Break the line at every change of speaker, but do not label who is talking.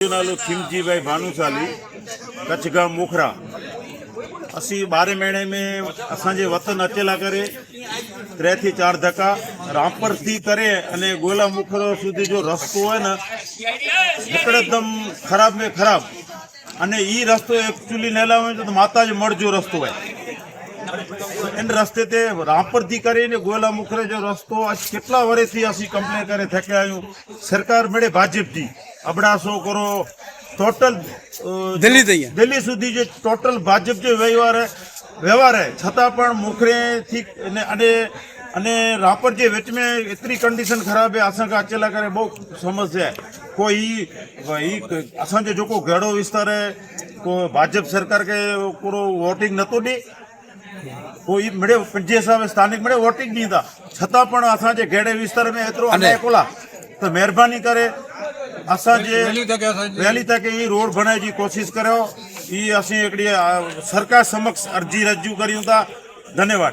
नालो खिमजी भाई भानुशाली कच्छ गांव मुखरा। असी 12 महीने में असांजे वतन अचेला करे 3 થી 4 धक्का रामपर थी करे अने गोला मुखरो सुधी जो रस्तो है न एकदम खराब में खराब अने ई रस्तो एक्चुअली नेला में तो माताजी मढ़ जो रस्तो है इन रस्ते ते रामपर थी કરીને गोला मुखरे जो रस्तो आज કેટલા વર્ષથી અસી કમ્પ્લેન કરે થકે આયું સરકાર મળે ભાજપથી અબડાસો કરો टोटल दिल्ली सुधी जो टोटल भाजप जो व्यवहार है छता पण मुखरे थी अने रापर जे विच में इतनी कंडीशन खराब है असां अचेला करे बहुत समस्या है। कोई असां जो घेड़ो विस्तार है को भाजप सरकार के पूरो वोटिंग नतो दी कोई मिले पंजे हिसाब स्थानिक मिले वोटिंग नहीं था छता पण असां जे घेड़े विस्तार में एतरो अन्याय कोला तो मेहरबानी करे असांजे वहेली तक ई रोड बनाए जी कोशिश करो। ई असीं हिकिड़ी सरकार समक्ष अर्जी रजू करियूं था। धन्यवाद।